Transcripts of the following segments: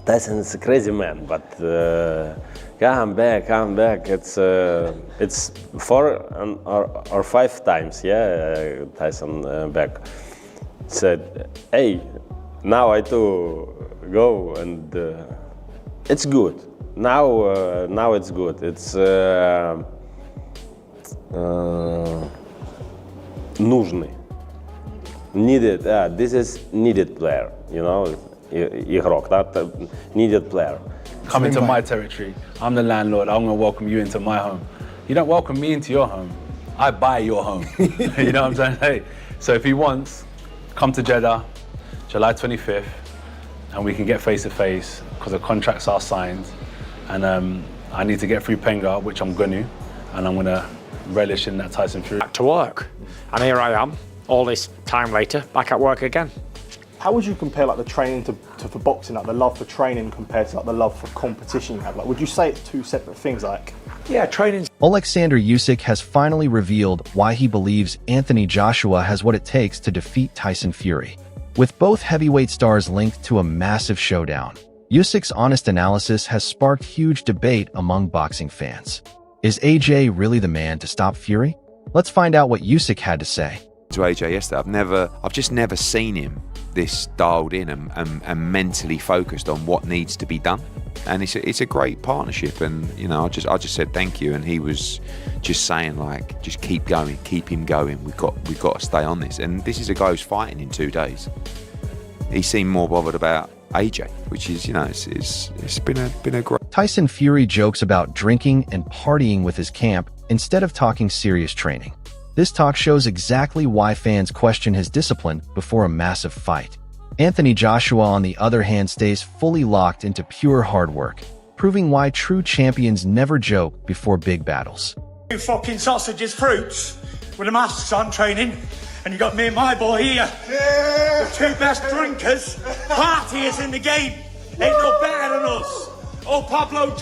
Tyson is a crazy man, but come back. It's 4 or 5 times, yeah, Tyson back. Said, hey, now I to go, and it's good. Now it's good. It's нужный, needed. This is needed player, you know. Игрок, not a needed player. Come into my territory. I'm the landlord. I'm gonna welcome you into my home. You don't welcome me into your home. I buy your home. You know what I'm saying? Hey, so if he wants, come to Jeddah, July 25th, and we can get face to face because the contracts are signed. And I need to get through Penga, which I'm gonna, and I'm gonna relish in that Tyson Fury. Back to work, and here I am, all this time later, back at work again. How would you compare like the training for boxing, like the love for training compared to like the love for competition you have? Like, would you say it's 2 separate things? Like, Yeah, training. Oleksandr Usyk has finally revealed why he believes Anthony Joshua has what it takes to defeat Tyson Fury. With both heavyweight stars linked to a massive showdown, Usyk's honest analysis has sparked huge debate among boxing fans. Is AJ really the man to stop Fury? Let's find out what Usyk had to say. To AJ yesterday, I've just never seen him this dialed in and mentally focused on what needs to be done, and it's a great partnership. And you know, I just said thank you, and he was just saying like, just keep going, keep him going. We've got to stay on this. And this is a guy who's fighting in 2 days. He seemed more bothered about AJ, which is, you know, it's been a great. Tyson Fury jokes about drinking and partying with his camp instead of talking serious training. This talk shows exactly why fans question his discipline before a massive fight. Anthony Joshua, on the other hand, stays fully locked into pure hard work, proving why true champions never joke before big battles. You fucking sausages, fruits, with the masks on training, and you got me and my boy here, the 2 best drinkers, partiers in the game. Ain't no better than us. Oh, Pablo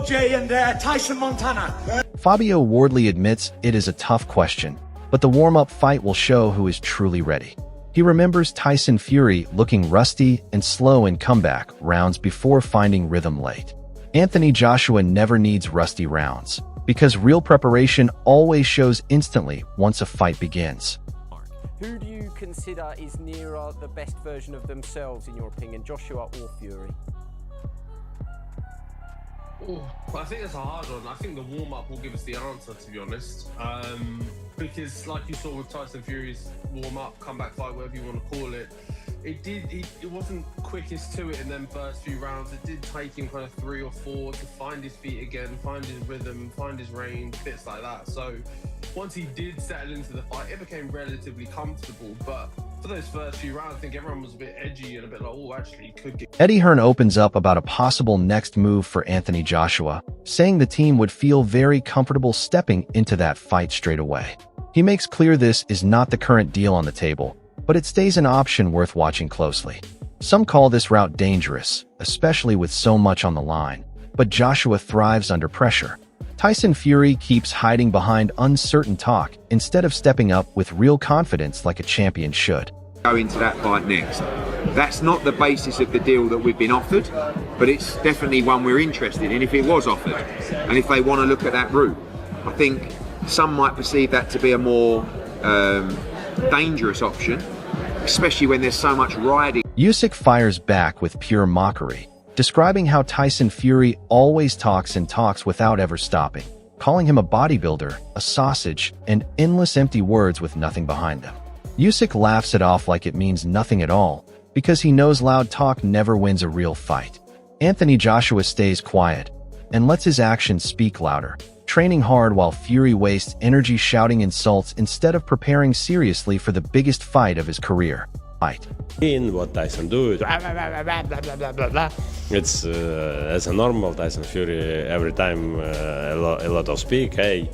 J and Tyson Montana. Fabio Wardley admits it is a tough question, but the warm-up fight will show who is truly ready. He remembers Tyson Fury looking rusty and slow in comeback rounds before finding rhythm late. Anthony Joshua never needs rusty rounds, because real preparation always shows instantly once a fight begins. Who do you consider is nearer the best version of themselves, in your opinion, Joshua or Fury? I think it's a hard one. I think the warm-up will give us the answer, to be honest. Because like you saw with Tyson Fury's warm-up, comeback fight, whatever you want to call it, it wasn't quickest to it in them first few rounds. It did take him kind of 3 or 4 to find his feet again, find his rhythm, find his range, bits like that. So once he did settle into the fight, it became relatively comfortable. But for those first few rounds, I think everyone was a bit edgy and a bit like, oh, actually, he could get... Eddie Hearn opens up about a possible next move for Anthony Joshua, saying the team would feel very comfortable stepping into that fight straight away. He makes clear this is not the current deal on the table, but it stays an option worth watching closely. Some call this route dangerous, especially with so much on the line, but Joshua thrives under pressure. Tyson Fury keeps hiding behind uncertain talk instead of stepping up with real confidence like a champion should. Go into that fight next. That's not the basis of the deal that we've been offered, but it's definitely one we're interested in if it was offered, and if they want to look at that route. I think some might perceive that to be a more dangerous option, especially when there's so much riding. Usyk fires back with pure mockery, describing how Tyson Fury always talks and talks without ever stopping, calling him a bodybuilder, a sausage, and endless empty words with nothing behind them. Usyk laughs it off like it means nothing at all, because he knows loud talk never wins a real fight. Anthony Joshua stays quiet and lets his actions speak louder, training hard while Fury wastes energy shouting insults instead of preparing seriously for the biggest fight of his career. In what Tyson do, it's as a normal Tyson Fury. Every time a lot of speak. Hey,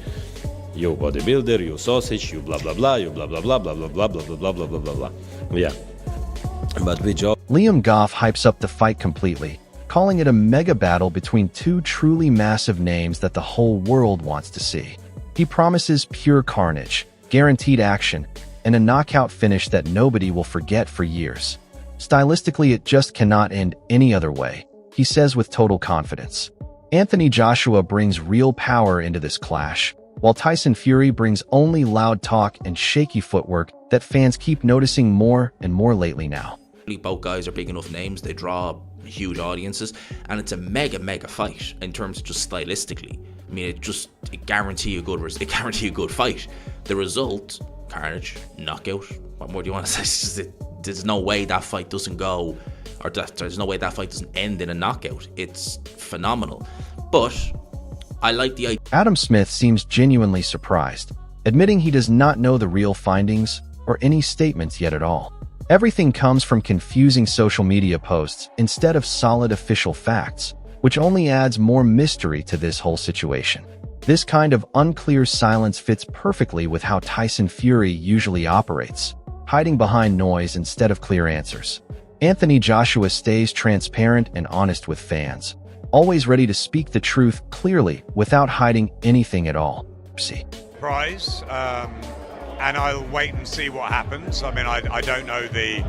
you bodybuilder, you sausage, you blah blah blah, you blah blah blah blah blah blah blah blah blah blah blah blah. Yeah, but we joke. Liam Goff hypes up the fight completely, calling it a mega battle between 2 truly massive names that the whole world wants to see. He promises pure carnage, guaranteed action, and a knockout finish that nobody will forget for years. Stylistically, it just cannot end any other way, he says with total confidence. Anthony Joshua brings real power into this clash, while Tyson Fury brings only loud talk and shaky footwork that fans keep noticing more and more lately now. Both guys are big enough names, they draw huge audiences, and it's a mega fight in terms of just stylistically. I mean, it guarantee a good fight. The result, carnage, knockout. What more do you want to say? It's just, there's no way that fight doesn't go, or there's no way that fight doesn't end in a knockout. It's phenomenal. But I like the idea. Adam Smith seems genuinely surprised, admitting he does not know the real findings or any statements yet at all. Everything comes from confusing social media posts instead of solid official facts, which only adds more mystery to this whole situation. This kind of unclear silence fits perfectly with how Tyson Fury usually operates, hiding behind noise instead of clear answers. Anthony Joshua stays transparent and honest with fans, always ready to speak the truth clearly without hiding anything at all. See. Prize, and I'll wait and see what happens. I mean, I don't know the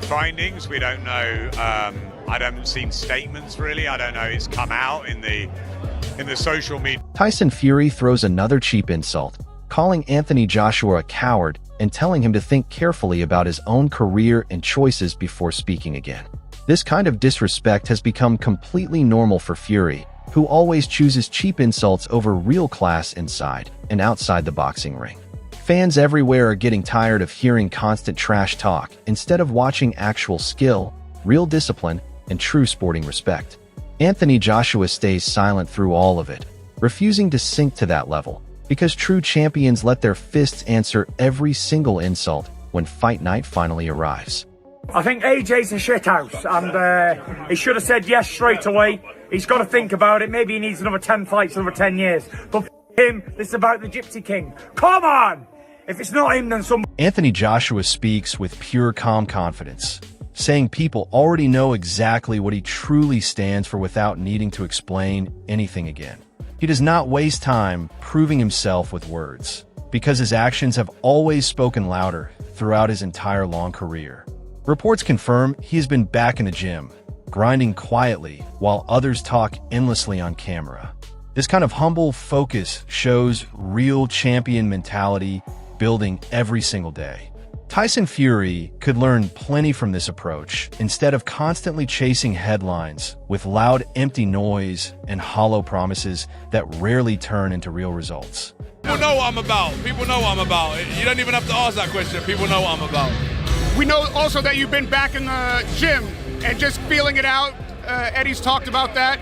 findings. We don't know. I haven't seen statements really. I don't know. It's come out in the social media. Tyson Fury throws another cheap insult, calling Anthony Joshua a coward and telling him to think carefully about his own career and choices before speaking again. This kind of disrespect has become completely normal for Fury, who always chooses cheap insults over real class inside and outside the boxing ring. Fans everywhere are getting tired of hearing constant trash talk instead of watching actual skill, real discipline, and true sporting respect. Anthony Joshua stays silent through all of it, refusing to sink to that level, because true champions let their fists answer every single insult when fight night finally arrives. I think AJ's a shithouse, and he should have said yes straight away. He's got to think about it. Maybe he needs another 10 fights, another 10 years. But him, this is about the Gypsy King. Come on! If it's not him, then some. Anthony Joshua speaks with pure calm confidence, saying people already know exactly what he truly stands for without needing to explain anything again. He does not waste time proving himself with words, because his actions have always spoken louder throughout his entire long career. Reports confirm he has been back in the gym, grinding quietly while others talk endlessly on camera. This kind of humble focus shows real champion mentality building every single day. Tyson Fury could learn plenty from this approach instead of constantly chasing headlines with loud, empty noise and hollow promises that rarely turn into real results. People know what I'm about. People know what I'm about. You don't even have to ask that question. People know what I'm about. We know also that you've been back in the gym and just feeling it out. Eddie's talked about that.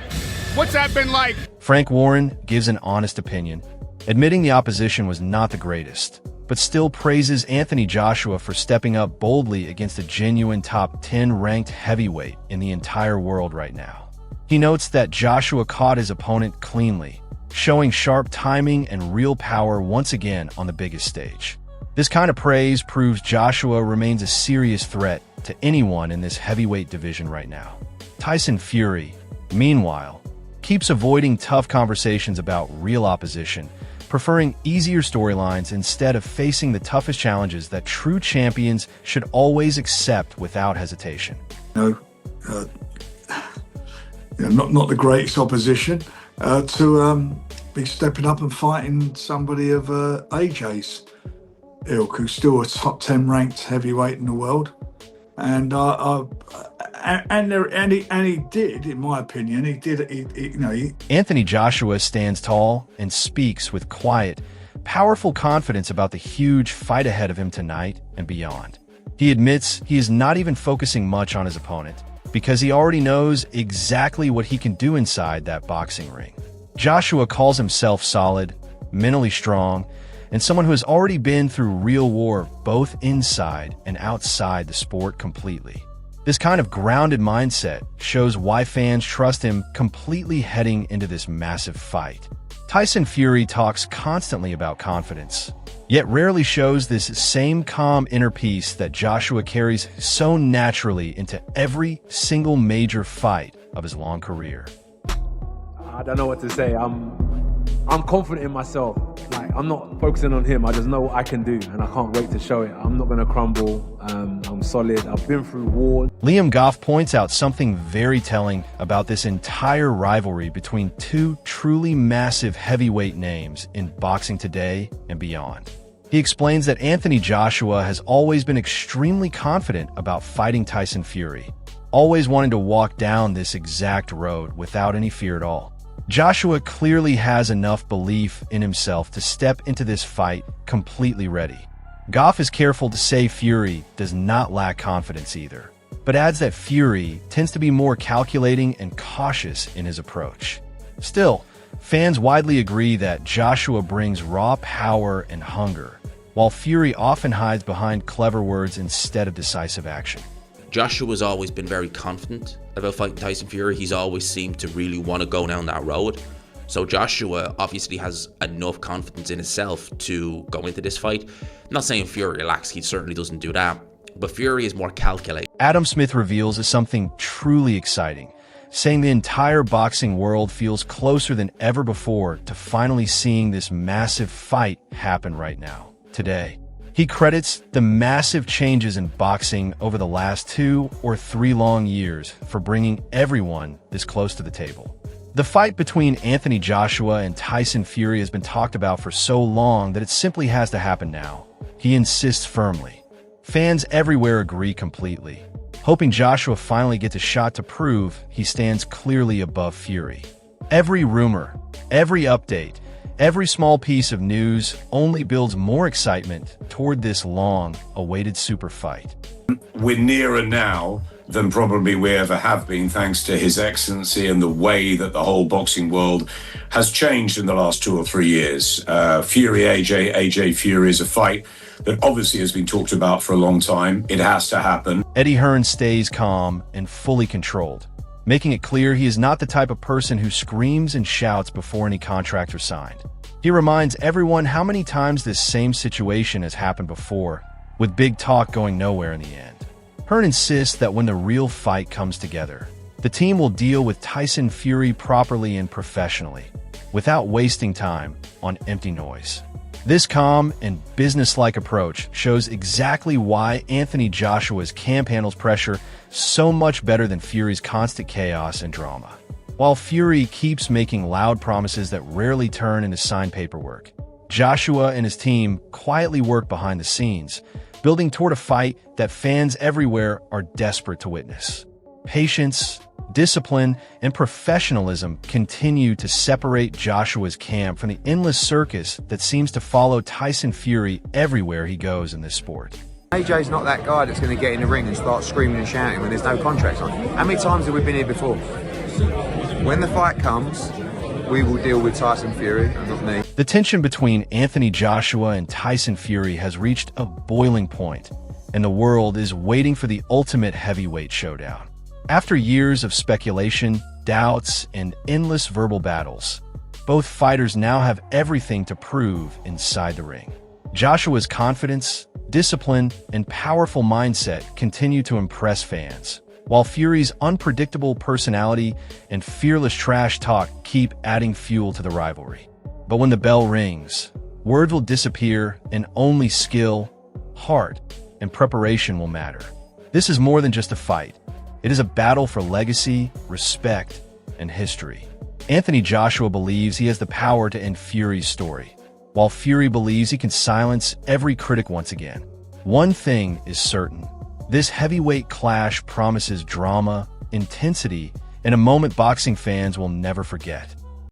What's that been like? Frank Warren gives an honest opinion, admitting the opposition was not the greatest, but still praises Anthony Joshua for stepping up boldly against a genuine top 10 ranked heavyweight in the entire world right now. He notes that Joshua caught his opponent cleanly, showing sharp timing and real power once again on the biggest stage. This kind of praise proves Joshua remains a serious threat to anyone in this heavyweight division right now. Tyson Fury, meanwhile, keeps avoiding tough conversations about real opposition, preferring easier storylines instead of facing the toughest challenges that true champions should always accept without hesitation. Not the greatest opposition to be stepping up and fighting somebody of AJ's ilk, who's still a top 10 ranked heavyweight in the world, and he did, in my opinion, Anthony Joshua stands tall and speaks with quiet, powerful confidence about the huge fight ahead of him tonight and beyond. He admits he is not even focusing much on his opponent because he already knows exactly what he can do inside that boxing ring. Joshua calls himself solid, mentally strong, and someone who has already been through real war both inside and outside the sport completely. This kind of grounded mindset shows why fans trust him completely heading into this massive fight. Tyson Fury talks constantly about confidence, yet rarely shows this same calm inner peace that Joshua carries so naturally into every single major fight of his long career. I don't know what to say. I'm confident in myself. Like, I'm not focusing on him. I just know what I can do, and I can't wait to show it. I'm not going to crumble. I'm I'm solid. I've been through war. Liam Goff points out something very telling about this entire rivalry between two truly massive heavyweight names in boxing today and beyond. He explains that Anthony Joshua has always been extremely confident about fighting Tyson Fury, always wanting to walk down this exact road without any fear at all. Joshua clearly has enough belief in himself to step into this fight completely ready. Goff is careful to say Fury does not lack confidence either, but adds that Fury tends to be more calculating and cautious in his approach. Still, fans widely agree that Joshua brings raw power and hunger, while Fury often hides behind clever words instead of decisive action. Joshua's always been very confident about fighting Tyson Fury. He's always seemed to really want to go down that road. So Joshua obviously has enough confidence in himself to go into this fight. I'm not saying Fury lacks, he certainly doesn't do that, but Fury is more calculated. Adam Smith reveals something truly exciting, saying the entire boxing world feels closer than ever before to finally seeing this massive fight happen right now, today. He credits the massive changes in boxing over the last 2 or 3 long years for bringing everyone this close to the table. The fight between Anthony Joshua and Tyson Fury has been talked about for so long that it simply has to happen now. He insists firmly. Fans everywhere agree completely, hoping Joshua finally gets a shot to prove he stands clearly above Fury. Every rumor, every update, every small piece of news only builds more excitement toward this long-awaited super fight. We're nearer now than probably we ever have been, thanks to His Excellency and the way that the whole boxing world has changed in the last 2 or 3 years. Fury AJ Fury is a fight that obviously has been talked about for a long time. It has to happen. Eddie Hearn stays calm and fully controlled, making it clear he is not the type of person who screams and shouts before any contracts are signed. He reminds everyone how many times this same situation has happened before, with big talk going nowhere in the end. Hearn insists that when the real fight comes together, the team will deal with Tyson Fury properly and professionally, without wasting time on empty noise. This calm and business-like approach shows exactly why Anthony Joshua's camp handles pressure so much better than Fury's constant chaos and drama. While Fury keeps making loud promises that rarely turn into signed paperwork, Joshua and his team quietly work behind the scenes, building toward a fight that fans everywhere are desperate to witness. Patience, discipline, and professionalism continue to separate Joshua's camp from the endless circus that seems to follow Tyson Fury everywhere he goes in this sport. AJ's not that guy that's going to get in the ring and start screaming and shouting when there's no contracts on. How many times have we been here before? When the fight comes, we will deal with Tyson Fury and not me. The tension between Anthony Joshua and Tyson Fury has reached a boiling point, and the world is waiting for the ultimate heavyweight showdown. After years of speculation, doubts, and endless verbal battles, both fighters now have everything to prove inside the ring. Joshua's confidence, discipline, and powerful mindset continue to impress fans, while Fury's unpredictable personality and fearless trash talk keep adding fuel to the rivalry. But when the bell rings, words will disappear and only skill, heart, and preparation will matter. This is more than just a fight. It is a battle for legacy, respect, and history. Anthony Joshua believes he has the power to end Fury's story, while Fury believes he can silence every critic once again. One thing is certain. This heavyweight clash promises drama, intensity, and a moment boxing fans will never forget.